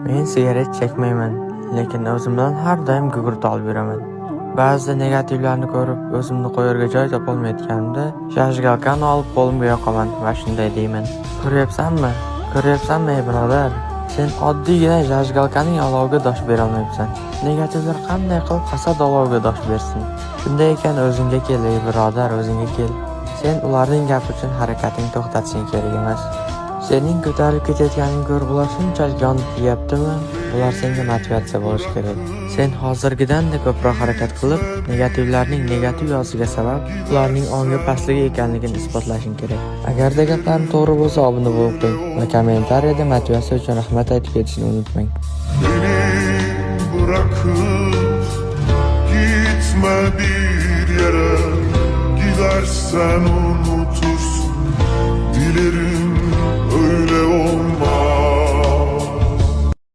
Men sigaret chekmayman, lekin o'zimdan har doim gugurt olib yuraman. Ba'zida negativlarni ko'rib, o'zimni qo'yarga joy topolmayotganimda, zajgalkani olib qo'limga yoqaman va shunday deyman. Ko'ryapsanmi? Ey birodar? Sen oddiygina zajgalkaning oloviga dosh bera olmaysan. Negativlar qanday qilib hasad oloviga dosh bersin? Shunday ekan o'zingga kel, ey birodar, o'zingga kel. Sen ularning gapi uchun harakatingni to'xtatishing kerak emas. Sening ko'tarilib ketayotganingni ko'rib ular shunchalik yonib kelyaptimi? Bular senga motivatsiya bo'lishi kerak. Sen hozirgidanda ko'proq harakat qilib, negativlarning negativ yozishiga sabab ularning ongi pastligi ekanligini isbotlashing kerak. Agarda gaplarim to'g'ri bo'lsa, obuna bo'lib qo'ying va kommentariyada motivatsiya uchun rahmat aytib ketishni unutmang. Beni bırakıp gitme bir yere, gidersen unutursun, dilerim